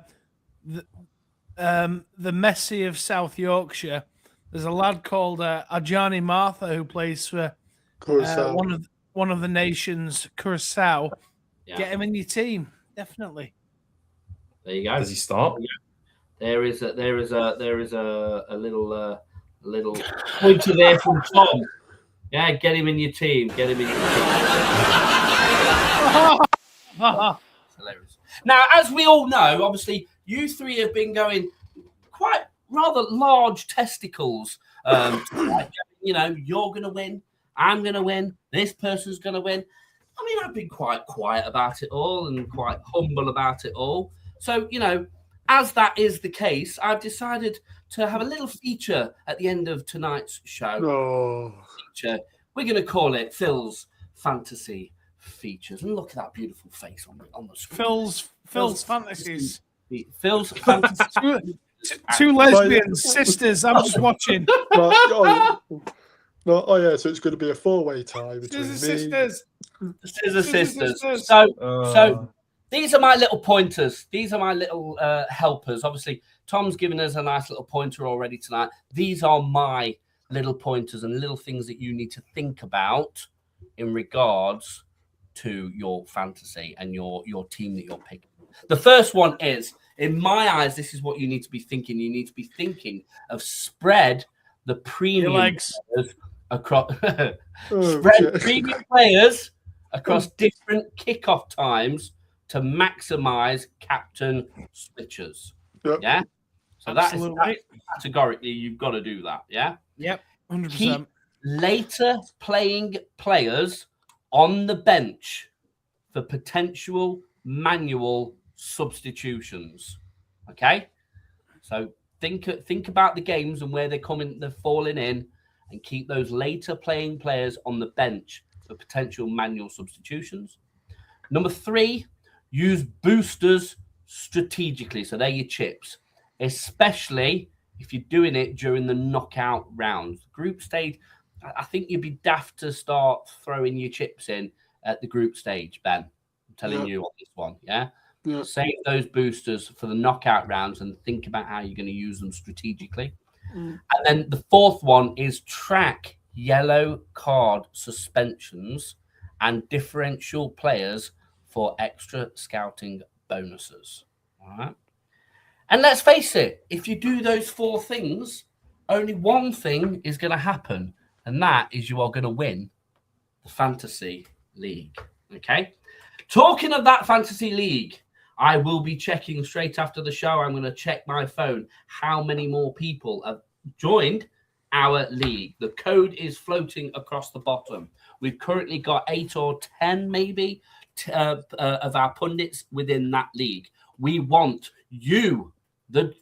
Messi of South Yorkshire. There's a lad called Ajani Martha who plays for one of the nations, Curacao. Yeah. Get him in your team, definitely. There you go. Does he start? There is a little pointer there from Tom. Yeah, get him in your team. Get him in your team. Hilarious. Now, as we all know, obviously, you three have been going quite rather large testicles. You know, you're going to win. I'm going to win. This person's going to win. I mean, I've been quite quiet about it all and quite humble about it all. So, you know, as that is the case, I've decided to have a little feature at the end of tonight's show. Oh. Feature. We're going to call it Phil's Fantasy Features. And look at that beautiful face on the screen. Phil's Fantasies. Phil's Fantasy. Two lesbians, sisters. I'm just watching. Right, so it's going to be a 4-way tie between me. Sisters. So these are my little pointers. These are my little helpers. Obviously, Tom's given us a nice little pointer already tonight. These are my little pointers and little things that you need to think about in regards to your fantasy and your team that you're picking. The first one is, in my eyes, this is what you need to be thinking. You need to be thinking of spread the premium players across premium players across different kickoff times to maximize captain switches. Yep. Yeah. So that's categorically you've got to do that. Yeah. Yep. 100%. Keep later playing players on the bench for potential manual substitutions. Okay. So think about the games and where they're falling in, and keep those later playing players on the bench for potential manual substitutions. Number 3, use boosters strategically. So they're your chips, especially if you're doing it during the knockout rounds. Group stage, I think you'd be daft to start throwing your chips in at the group stage, Ben. I'm telling you on this one, yeah? Save those boosters for the knockout rounds and think about how you're going to use them strategically. And then the 4th one is track yellow card suspensions and differential players for extra scouting bonuses. All right. And let's face it, if you do those 4 things, only one thing is going to happen, and that is you are going to win the fantasy league. Okay. Talking of that fantasy league, I will be checking straight after the show. I'm going to check my phone how many more people have joined our league. The code is floating across the bottom. We've currently got 8 or 10 maybe of our pundits within that league. We want you, the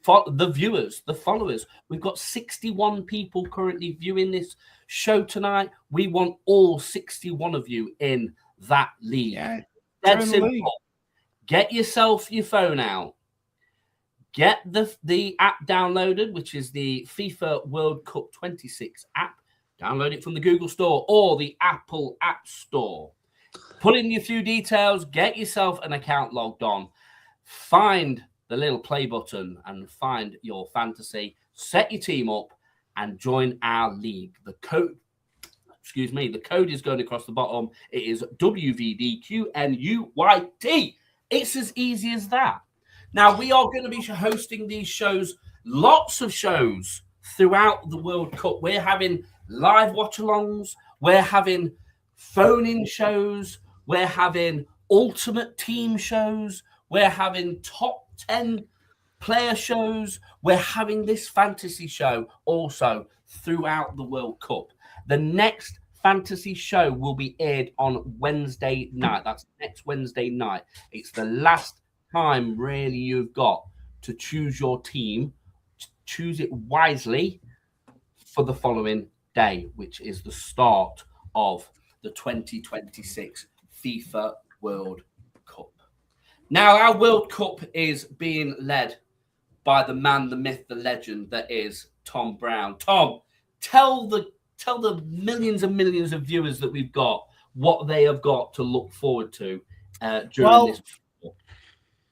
viewers, the followers. We've got 61 people currently viewing this show tonight. We want all 61 of you in that league. Yeah, Dead simple. league. get yourself your phone out. Get the app downloaded, which is the FIFA World Cup 26 app. Download it from the Google Store or the Apple App Store. Put in your few details. Get yourself an account logged on. Find the little play button and find your fantasy. Set your team up and join our league. The code is going across the bottom. It is WVDQNUYT. It's as easy as that. Now, we are going to be hosting these shows, lots of shows throughout the World Cup. We're having live watch-alongs. We're having phone-in shows. We're having ultimate team shows. We're having top 10 player shows. We're having this fantasy show also throughout the World Cup. The next fantasy show will be aired on Wednesday night. That's next Wednesday night. It's the last time really you've got to choose your team, choose it wisely for the following day, which is the start of the 2026 FIFA World Cup. Now, our World Cup is being led by the man, the myth, the legend that is Tom Brown. Tom, tell the millions and millions of viewers that we've got what they have got to look forward to during this.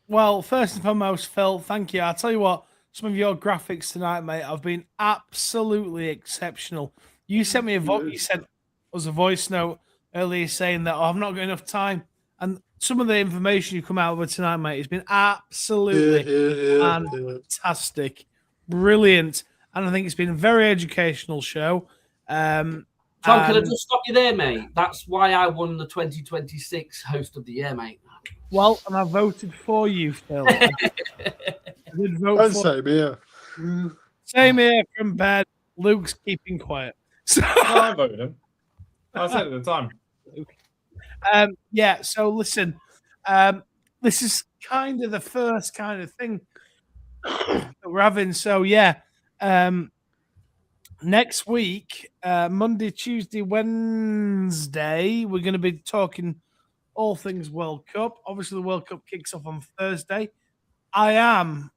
Well, first and foremost, Phil, thank you. I'll tell you what, some of your graphics tonight, mate, have been absolutely exceptional. You sent me you sent us a voice note earlier saying that I've not got enough time. And some of the information you come out with tonight, mate, has been absolutely fantastic. Brilliant. And I think it's been a very educational show. Tom, can I just stop you there, mate? That's why I won the 2026 Host of the Year, mate. Well, and I voted for you, Phil. I did vote same here. Same here from Ben. Luke's keeping quiet. So, I voted him. I said it at the time. Yeah, so listen, this is kind of the first kind of thing that we're having. So, yeah, next week, Monday, Tuesday, Wednesday, we're going to be talking all things World Cup. Obviously, the World Cup kicks off on Thursday. I am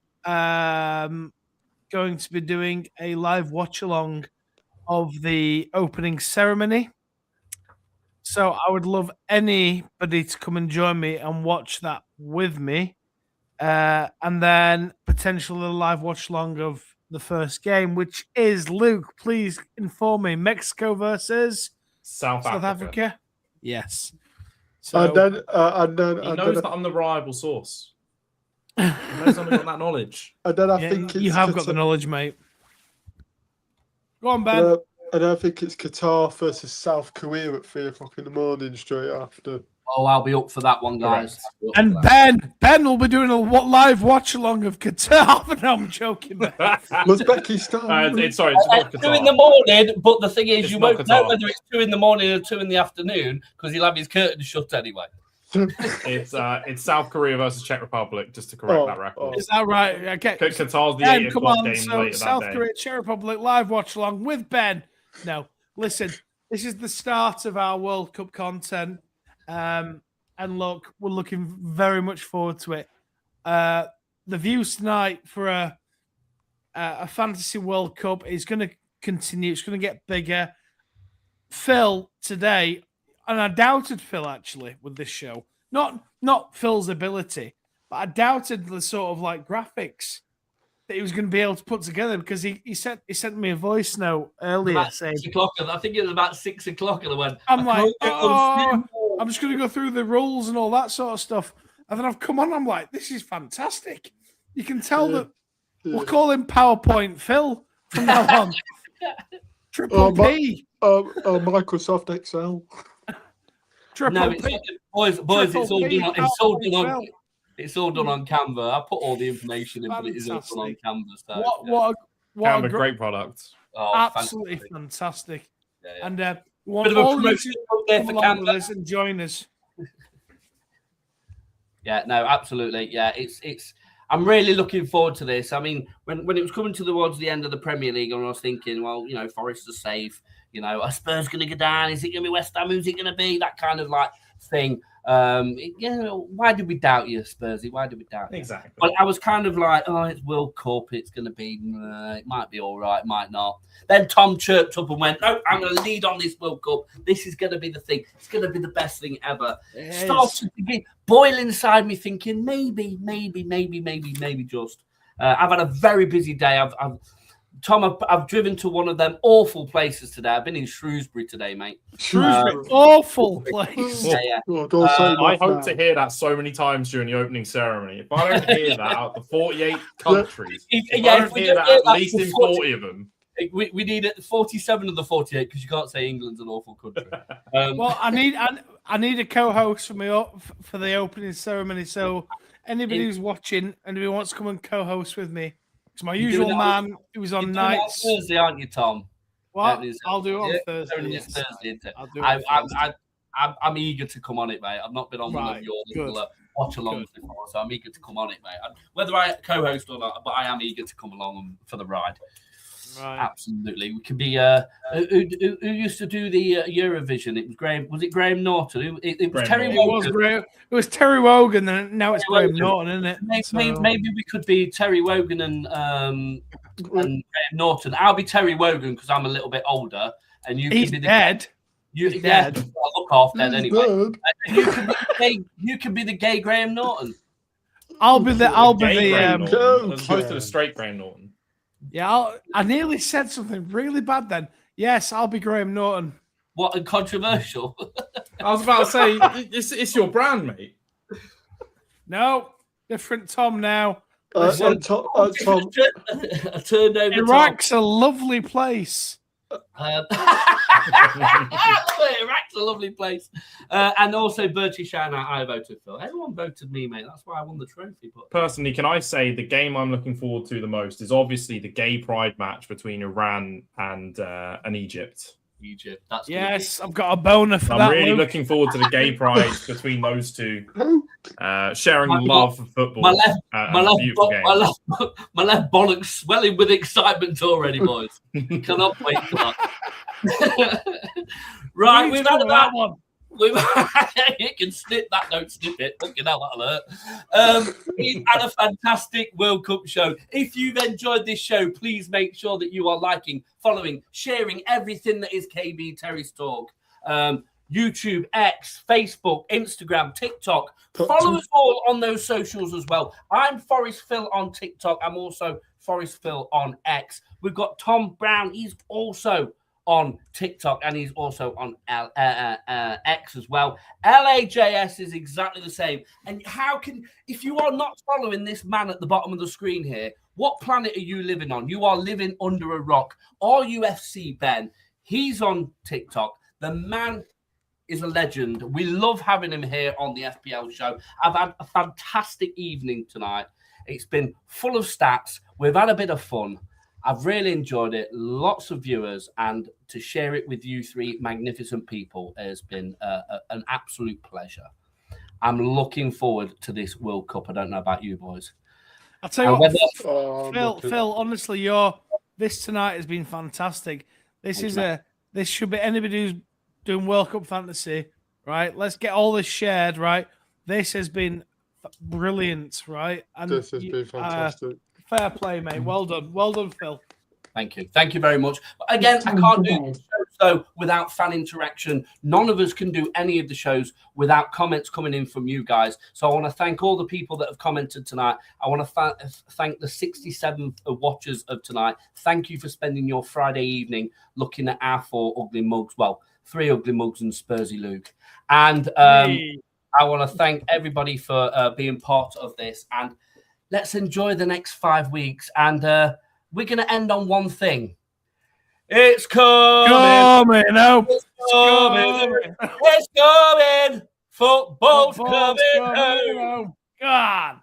going to be doing a live watch-along of the opening ceremony. So I would love anybody to come and join me and watch that with me. And then potentially a live watch-along of the first game, which is, Luke, please inform me, Mexico versus South Africa. Yes. So he knows that I'm the reliable source. He knows I've got that knowledge. And then I think you have got the knowledge, mate. Go on, Ben. And I think it's Qatar versus South Korea at 3 o'clock in the morning straight after. Oh, I'll be up for that one, guys. And Ben will be doing a live watch along of Qatar. No, I'm joking. Was Uzbekistan? It's not Qatar. 2 in the morning, but the thing is, you won't know whether it's 2 in the morning or 2 in the afternoon because he'll have his curtain shut anyway. It's South Korea versus Czech Republic, just to correct that record. Is that right? Okay. Qatar's the 8 o'clock game so later South that day. Korea, Czech Republic, live watch along with Ben. No, listen, this is the start of our World Cup content. And look, we're looking very much forward to it. The views tonight for a fantasy World Cup is going to continue. It's going to get bigger. Phil today, and I doubted Phil actually with this show. Not Phil's ability, but I doubted the sort of like graphics that he was going to be able to put together because he sent me a voice note earlier saying 6 o'clock. I think it was about 6 o'clock, and I went. I'm like, I'm just going to go through the rules and all that sort of stuff. And then I've come on, I'm like, this is fantastic. You can tell that we'll call him PowerPoint Phil from now on. Triple P. Microsoft Excel. Triple P. Boys, it's all done on Canva. I put all the information in, but it is all done on Canva. So, Canva, great product. Oh, absolutely fantastic. Yeah. And we want all you to come along with us and join us. Yeah, no, absolutely. Yeah, it's. I'm really looking forward to this. I mean, when it was coming towards the end of the Premier League, and I was thinking, well, Forest are safe. Are Spurs going to go down? Is it going to be West Ham? Who's it going to be? That kind of like thing. Why did we doubt you, Spursy? Why did we doubt you? Exactly. But I was kind of like, oh, it's World Cup. It's going to be, it might be all right, might not. Then Tom chirped up and went, no, I'm going to lead on this World Cup. This is going to be the thing. It's going to be the best thing ever. Started to get boil inside me thinking, maybe just. I've had a very busy day. Tom, I've driven to one of them awful places today. I've been in Shrewsbury today, mate. Shrewsbury, awful place. Yeah. I hope to hear that so many times during the opening ceremony. If I don't hear that out of the 48 countries, I don't hear that at least in 40 of them. We need 47 of the 48 because you can't say England's an awful country. Well, I need a co-host for the opening ceremony. So anybody who's watching and who wants to come and co-host with me, it's my usual man who was on nights. You're Thursday, aren't you, Tom? What? I'll do it on Thursday. Yes. Thursday, isn't it? I'll do it on Thursday. I'm eager to come on it, mate. I've not been on one of your little watch-alongs before, so I'm eager to come on it, mate. Whether I co-host or not, but I am eager to come along for the ride. Right. Absolutely. We could be. Who used to do the Eurovision? It was Graham. Was it Graham Norton? It was Terry Wogan. It was Terry Wogan, and now it's Graham Norton, isn't it? Maybe we could be Terry Wogan and Graham Norton. I'll be Terry Wogan because I'm a little bit older, and you he's can be dead. He's dead. I'll look half dead anyway. You can be the gay Graham Norton. I'll be the. As opposed to the straight Graham Norton. Yeah, I nearly said something really bad then. Yes, I'll be Graham Norton. What, and controversial? I was about to say, it's your brand, mate. No, different Tom now. Tom. I turned over Iraq's a lovely place. Iraq's a lovely place. And also, Bertie shouting out, I voted Phil. Everyone voted me, mate. That's why I won the trophy. But personally, can I say the game I'm looking forward to the most is obviously the gay pride match between Iran and Egypt. That's yes, I've got a boner for that. I'm really looking forward to the gay pride between those two, sharing love for football. My left bollock's swelling with excitement already, boys. Cannot wait for that. Right, we've had that one. You can snip that, don't snip it. Fucking hell, that'll hurt. We've had a fantastic World Cup show. If you've enjoyed this show, please make sure that you are liking, following, sharing everything that is KB Terry's Talk. YouTube, X, Facebook, Instagram, TikTok. Follow us all on those socials as well. I'm Forest Phil on TikTok. I'm also Forest Phil on X. We've got Tom Brown. He's also on TikTok and he's also on X as well. LAJS is exactly the same. And if you are not following this man at the bottom of the screen here, what planet are you living on? You are living under a rock. RUFC Ben, he's on TikTok. The man is a legend. We love having him here on the FPL show. I've had a fantastic evening tonight. It's been full of stats. We've had a bit of fun. I've really enjoyed it. Lots of viewers, and to share it with you three magnificent people has been an absolute pleasure. I'm looking forward to this World Cup. I don't know about you boys. I'll tell you what, Phil, honestly, this tonight has been fantastic. This should be anybody who's doing World Cup fantasy, right? Let's get all this shared, right? This has been brilliant, right? And this has been fantastic. Fair play, mate. Well done, Phil. Thank you. Thank you very much. But again, I can't do the show though without fan interaction. None of us can do any of the shows without comments coming in from you guys. So I want to thank all the people that have commented tonight. I want to thank the 67 watchers of tonight. Thank you for spending your Friday evening looking at our 4 ugly mugs. Well, 3 ugly mugs and Spursy Luke. And I want to thank everybody for being part of this. And let's enjoy the next 5 weeks. And we're going to end on one thing. It's coming. It's coming. It's coming. Football's coming home. God.